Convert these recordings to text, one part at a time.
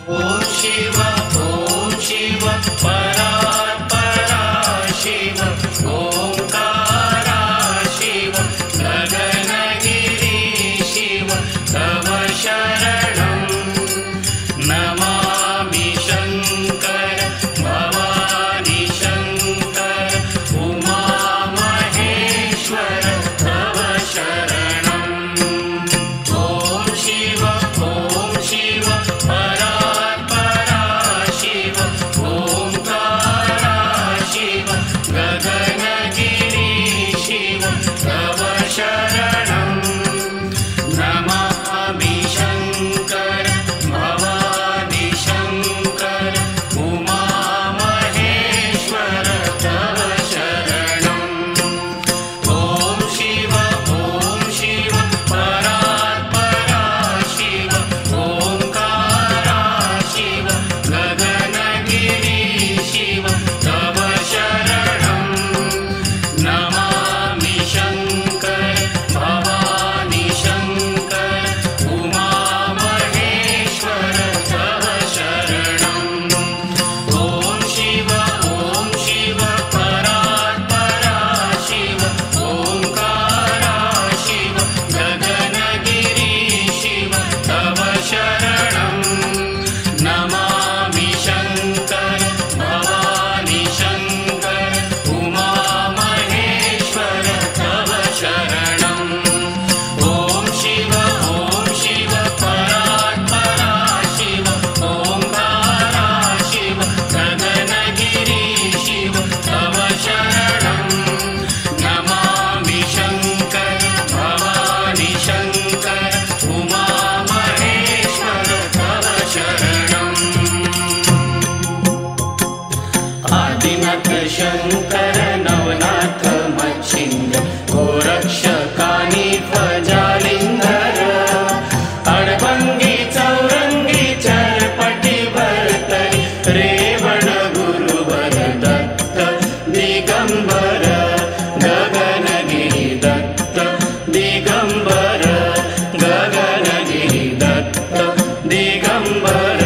ॐ शिव परात्परा शिव ओंकारा शिव गगनगिरी शिव तव शरणं नमामि शंकर भवानी शंकर उमा महेश्वर तव शरणं ॐ शिव परात्परा शिव ओंकारा शिव गगनगिरी शिव तव शरणं नमामि शंकर भवानी शंकर उमा महेश्वर तव शरणं ॐ शिव परात्परा शिव ओंकारा शिव गगनगिरी शिव तव शरणं नमामि शंकर भवानी शंकर उमा महेश्वर तव शरणं ॐ शिव परात्परा शिव ओंकारा शिव गगनगिरी शिव तव शरणं नमामि शंकर भवानी शंकर उमा महेश्वर तव शरणं ॐ शिव परात्परा शिव ओंकारा शिव गगनगिरी शिव तव शरणं नमामि शंकर भवानी शंकर उमा महेश्वर तव शरणं आदिनाथ शंकर नवनाथ मच्छिंद्र गोरक्षकानी फजालिंधर अडभंगी चौरंगी चरपटी भरतरी रेवण गुरुवर दत्त दिगंबर गगनगिरी दत्त दिगंबर गगनगिरी दत्त दिगंबर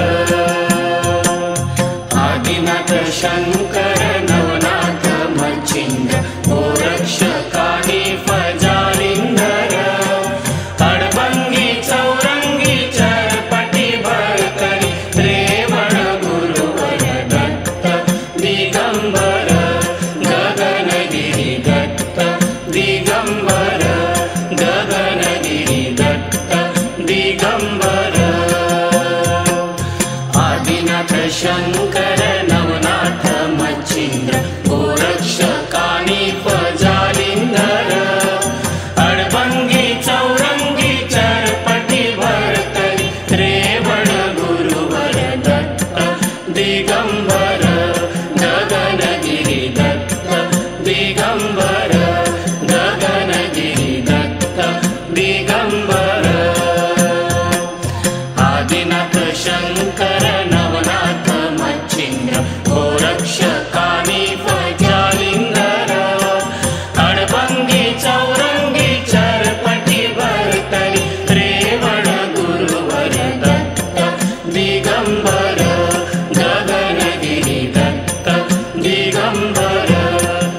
आदिनाथ शंकर नवनाथ मच्छिंद्र गोरक्षकानी फजालिंधर अडभंगी चौरंगी चरपटी भरतरी रेवण गुरुवर दत्त दिगंबर गगनगिरी दत्त दिगंबर गगनगिरी दत्त दिगंबर आदिनाथ शंकर नवनाथ मच्छिंद्र गोरक्षकानी फजालिंधर अडभंगी चौरंगी चरपटी भरतरी रेवण गुरुवर दत्त दिगंबर गगनगिरी दत्त दिगंबर गगनगिरी दत्त दिगंबर आदिनाथ शंकर नवनाथ मच्छिंद्र गोरक्षकानी फजालिंधर अडभंगी चौरंगी चरपटी भरतरी रेवण गुरुवर दत्त दिगंबर गगनगिरी दत्त दिगंबर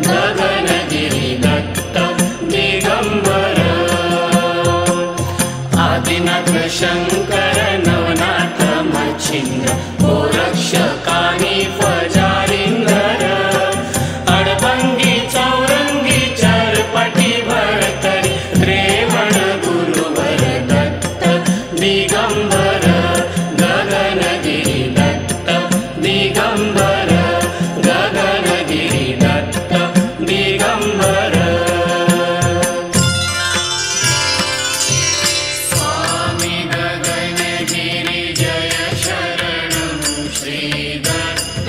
गगनगिरी दत्त दिगंबर आदिनाथ शंकर नवनाथ मच्छिंद्र गोरक्षकानी फजालिंधर अडभंगी चौरंगी चरपटी भरतरी रेवण गुरुवर दत्त दिगंबर गगनगिरी दत्त दिगंबर गगनगिरी दत्त दिगंबर स्वामी गगनगिरी जय शरणं श्री दत्त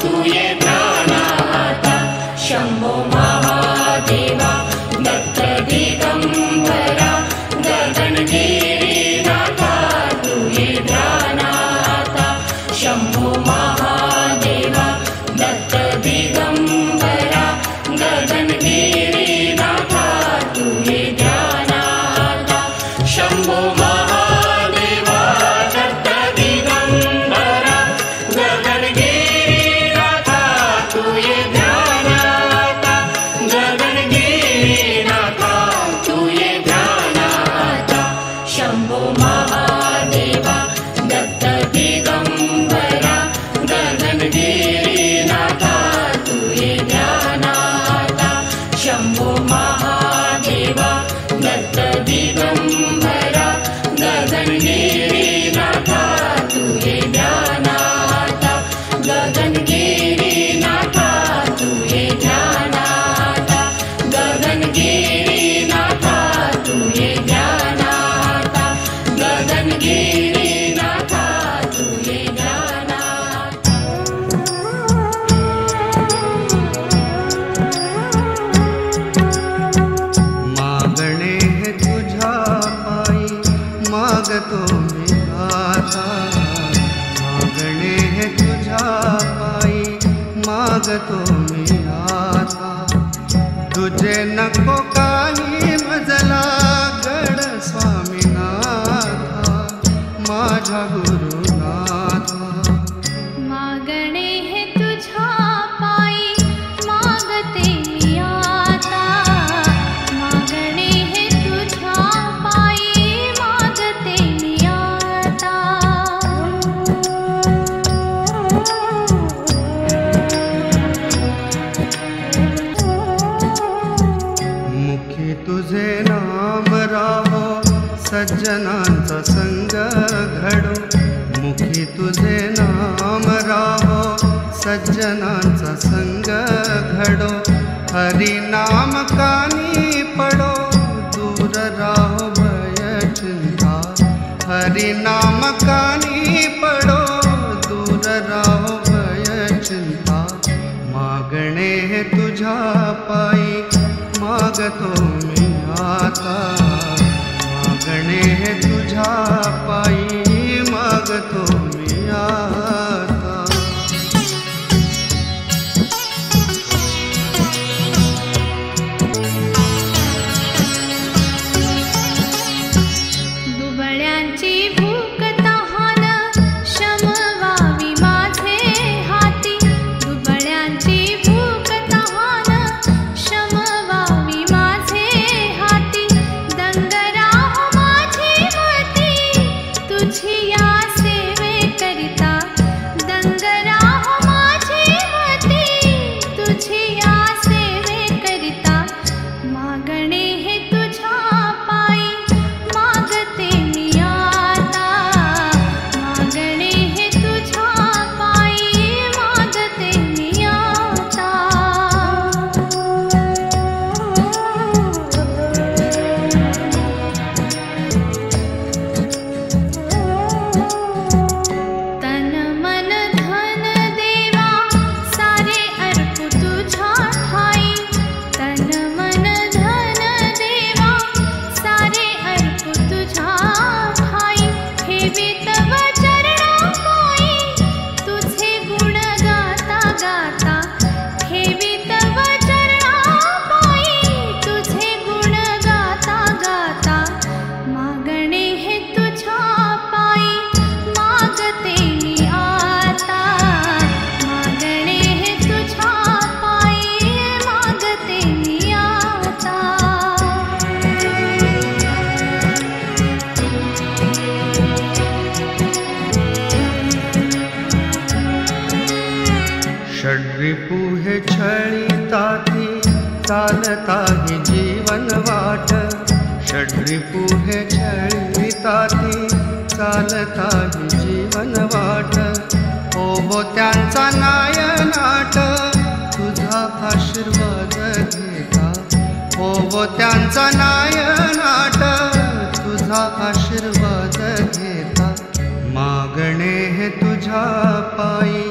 तू ये ध्यानाता शंभो महादेवा दत्त दिगंबरा गगनगिरीनाथा तू ये ध्यानाता शंभो महादेवा दत्त दिगंबरा गगनगिरीनाथा तू ये ध्यानाता शंभो महादेवा दत्त दिगंबरा गगनगिरीनाथा तू ये ध्यानाता गगनगिरीनाथा तू ये ध्यानाता शंभो महादेवा दत्त दिगंबरा गगनगिरीनाथा तू ये ध्यानाता शंभो महादेवा दत्त दिगंबरा गगनगिरीनाथा तू ये ध्यानाता गगनगिरीनाथा तू ये ध्यानाता गगनगिरीनाथा तू ये ध्यानाता गगनगिरीनाथा तू ये ध्यानाता मागणे है तुझा पाई मागतो मी आता मागणे है तुझा पाई मागतो मी आता तुझे नको काही मजला गड स्वामीनाथा माझा गुरुनाथा मागणे है तुझा पाई मागते मी आता मागणे है तुझा पाई मागते मी आता मुखी तुझे नाम राहो सज्जनांचा संग घडो मुखी तुझे नाम राहो सज्जनांचा संग घडो हरि नाम कानी पडो दूर राहो भय चिंता हरि नाम कानी पडो दूर राहो भय चिंता मागणे है तुझा पाई मागतो मी आता मागणे है तुझा पाई मागतो मी आता दुबळ्यांची भूक तहान शमवावी माझे हाती दुबळ्यांची भूक तहान शमवावी माझे हाती दंगराह माझी मती तुझी या सेवेकरिता दंगराह माझी मती तुझी या सेवेकरिता मागणे हे तुझ्या पायी मागते मी आता मागणे हे तुझ्या पायी मागते मी आता तन मन धन देवा सारे अर्पू तुझ्या ठाई तन मन धन देवा सारे अर्पू तुझ्या ठाई ठेवी तव चरणा पायी तुझे गुण गाता गाता ठेवी तव चरणा पायी तुझे गुण गाता गाता मागणे हे तुझ्या पायी मागते मी आता मागणे हे तुझ्या पायी मागते मी आता षड्रिपू हे छळिताती चालता ही जीवन वाट षड्रिपू हे छळिताती चालता ही जीवन वाट ओहो त्यांचा नायनाट तुझा आशीर्वाद घेता ओहो त्यांचा नायनाट तुझा आशीर्वाद घेता मागणे हे तुझ्या पायी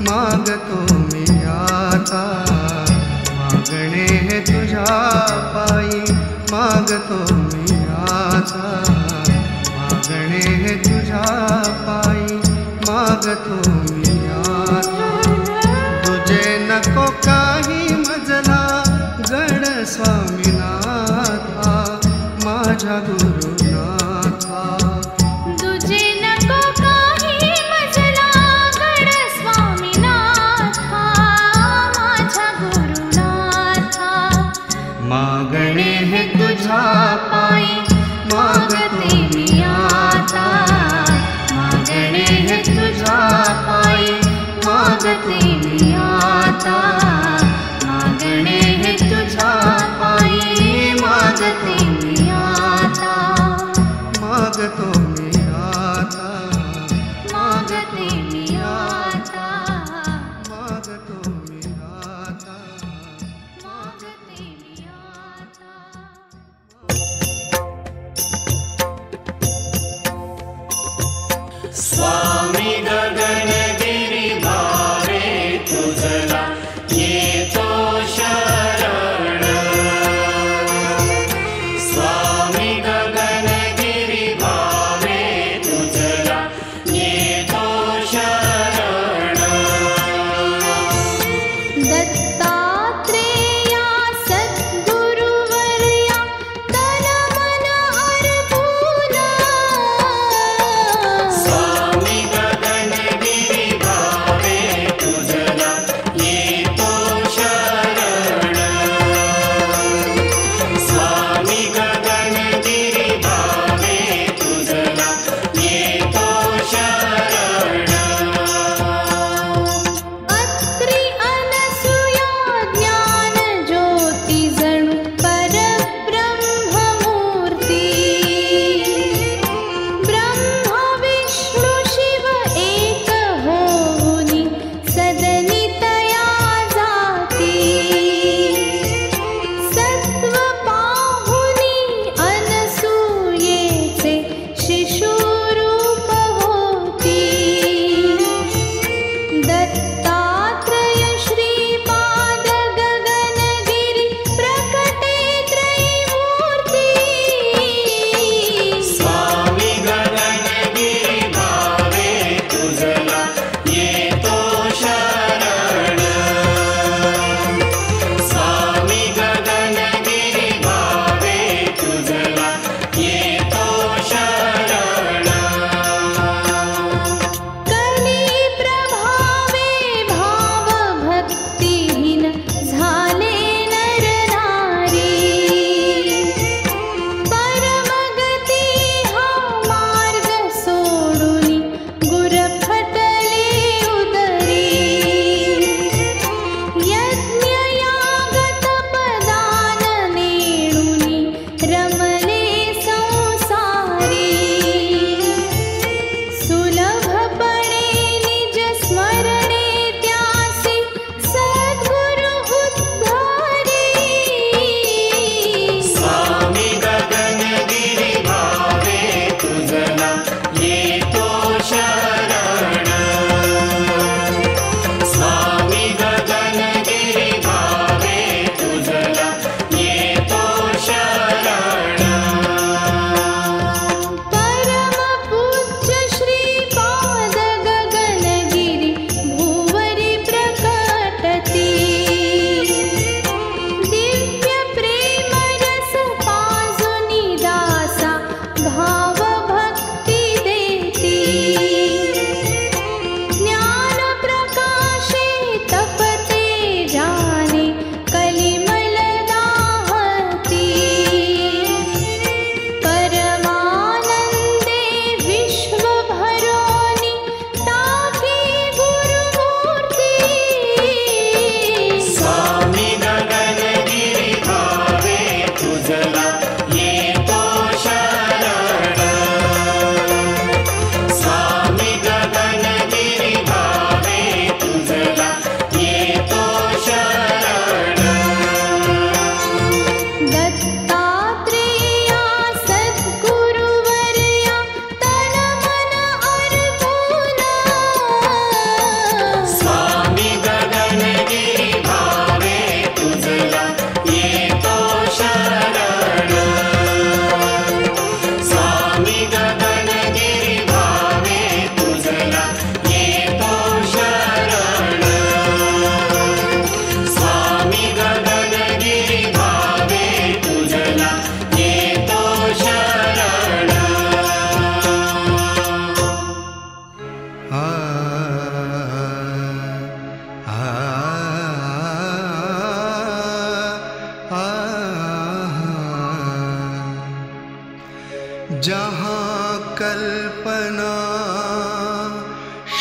मागतो आता मागणे हे तुझ्या पायी मागतो मी आता मागणे हे तुझ्या पायी मागतो मी आता तुझे नको काही मजला गण स्वामीनाथा माझ्या गुरुनाथा तुझे नको काही मजला गण स्वामीनाथा माझ्या गुरुनाथा मागणे हे तुझ्या पायी मागतो मी आता मागणे हे तुझ्या पायी मागते मी आता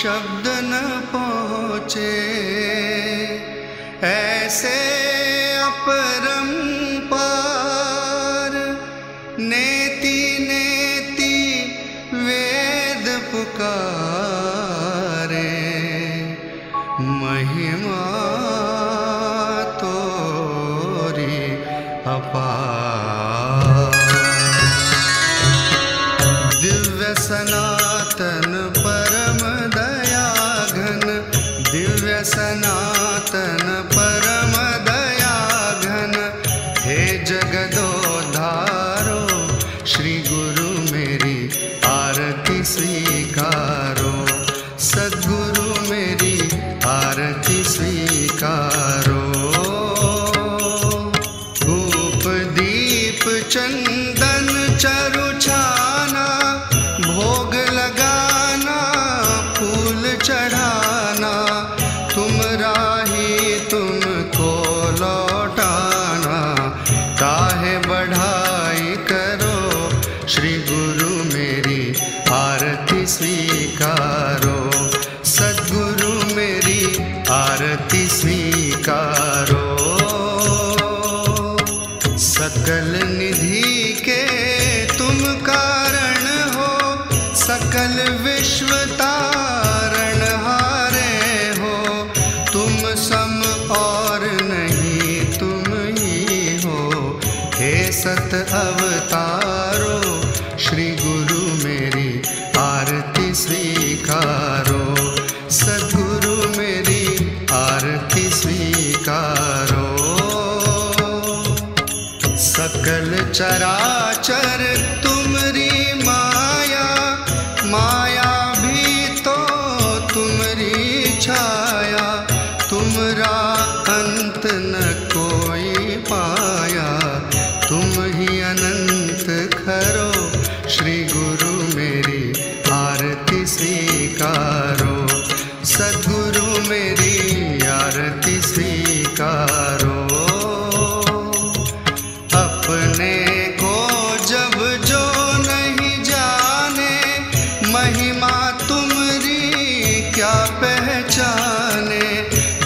शब्द न पहुँचे, ऐसे अपरंपार नेति नेति वेद पुकारे, महिमा तोरी अपार। दिव्य सनातन परम दया घन, दिव्य सनातन परम दया घन, हे जगदोद्धारो श्री गुरु मेरी आरती स्वीकारो, सद्गुरु मेरी आरती स्वीकारो। धूप दीप चंदन चरु छाना, भोग लगाना फूल चढ़ाना, तुम राही तुमको लौटाना, काहे बढ़ाई करो श्री गुरु मेरी आरती स्वीकारो, सद्गुरु मेरी आरती स्वीकारो। सकल निधि के तुम कारण हो, सकल विश्व तारण हारे हो, तुम सम और नहीं तुम ही हो, हे सत अवतारो श्री गुरु मेरी आरती स्वीकारो, सद्गुरु मेरी आरती स्वीकारो। सकल चराचर तुमरी माया, माया भी तो तुमरी छाया, तुमरा अंत न कोई पाया, तुम ही अनंत खरो श्री गुरु मेरी आरती स्वीकारो, सद्गुरु मेरी आरती स्वीकारो। अपने को जब जो नहीं जाने, महिमा तुमरी क्या पहचाने,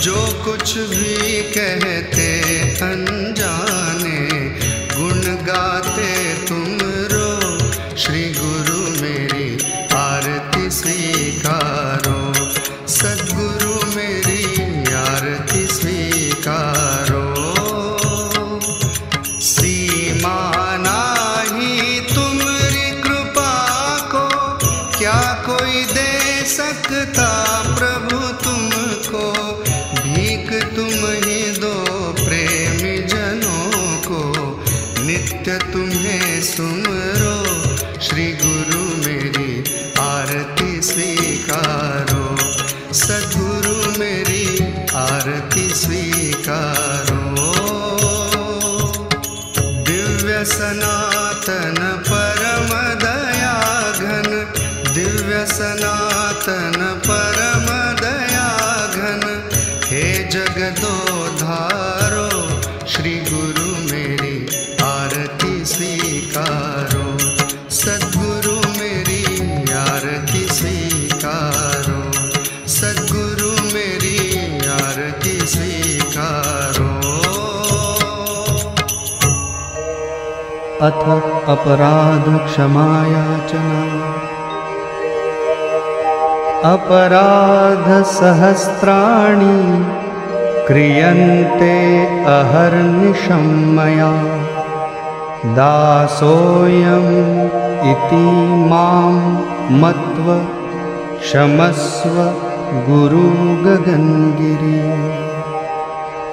जो कुछ भी कहते अनजाने, गुण गाते तुम रो श्री गुरु मेरी आरती स्वीकारो, सद्गुरु मेरी आरती स्वीकारो। सीमा नाही तुमरी कृपा को, क्या कोई दे सकता प्रभु तुमको, भीख तुम ही दो प्रेमी जनों को, नित्य तुम्हें सुमरो श्री गुरु मेरी आरती स्वीकारो, सद्गुरु मेरी आरती स्वीकारो। दिव्य सनातन परम दया घन, दिव्य सनातन परम दया घन, हे जगदोद्धारो श्री गुरु मेरी आरती स्वीकारो, सद्गुरु मेरी आरती स्वीकारो, सद्गुरु मेरी आरती स्वीकारो। अथ अपराध क्षमायाचना। अपराध सहस्राणि क्रियन्ते अहर्निशं मया, दासोऽयम् इति मां मत्वा क्षमस्व गुरु गगनगिरि।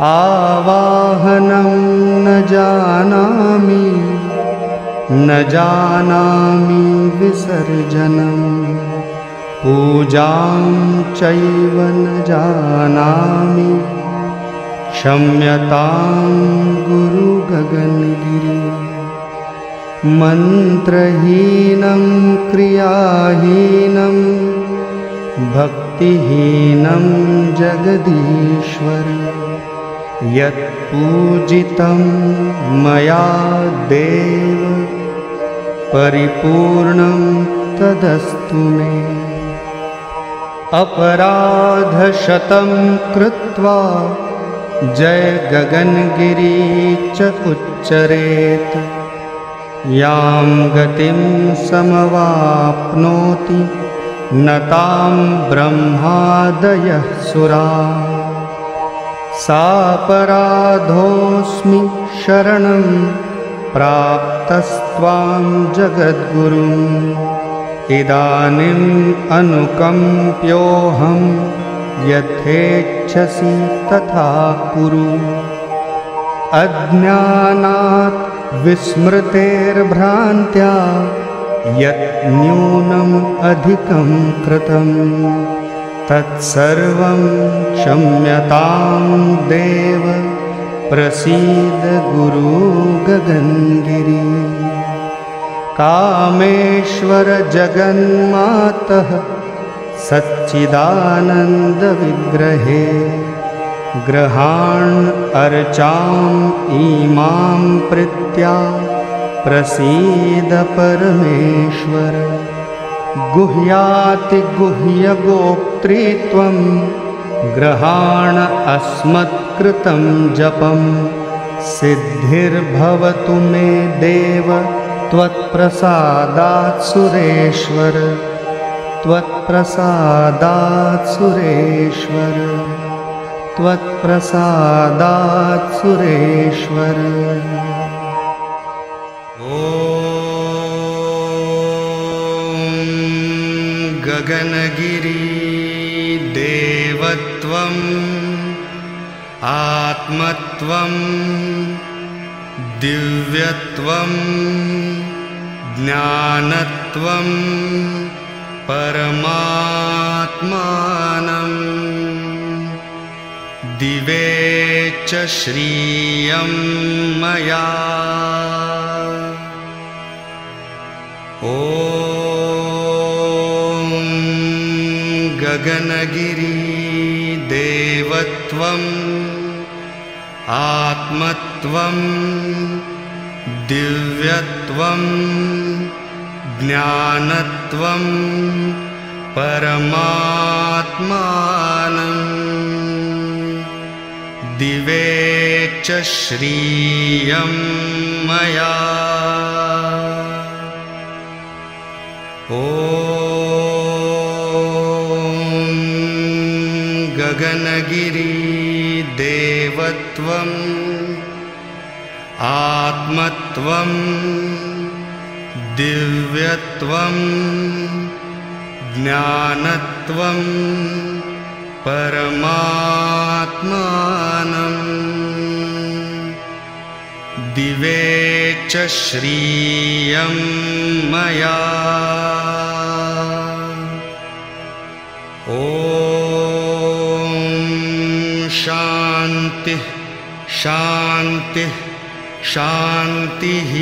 आवाहनं न जानामि, न जानामि विसर्जनं, पूजां चैव न जानामि, क्षम्यतां गुरु गगनगिरि। मन्त्रहीनं क्रियाहीनं भक्तिहीनं जगदीश्वर, यत्पूजितं मया देव परिपूर्णं तदस्तु मे। अपराधशतं कृत्वा जय गगनगिरी च उच्चरेत्। यां गतिं समवाप्नोति न तां ब्रह्मादयः सुराः। सापराधोऽस्मि शरणं प्राप्तस्त्वां जगद्गुरुम्। इदानीम् अनुकम्प्योऽहं यथेच्छसि तथा कुरु। अज्ञानात् विस्मृतेर्भ्रान्त्या यत् न्यूनम् अधिकं कृतं तत्सर्वं क्षम्यतां देव। प्रसीद गुरु गगनगिरि। कामेश्वर जगन्मातः सच्चिदानन्दविग्रहे गृहाण अर्चाम् इमां प्रीत्या। प्रसीद परमेश्वर। गुह्यातिगुह्यगोप्तृत्वं गृहाण अस्मत्कृतं जपं। सिद्धिर्भवतु मे देव त्वत्प्रसादात् सुरेश्वर। त्वत्प्रसादात् सुरेश्वर। त्वत्प्रसादात् सुरेश्वर। ॐ गगनगिरि देवत्वम् आत्मत्वं दिव्यत्वं ज्ञानत्वं परमात्मानं। दिवे च श्रियं मया। ॐ गगनगिरि देवत्वम् आत्मत्वं दिव्यत्वं ज्ञानत्वं परमात्मानं। दिवे च श्रियं मया। ॐ गगनगिरि देवत्वम् आत्मत्वं दिव्यत्वं ज्ञानत्वं परमात्मानं। दिवे च श्रियं मया। ॐ शान्तिः शान्तिः शान्तिः।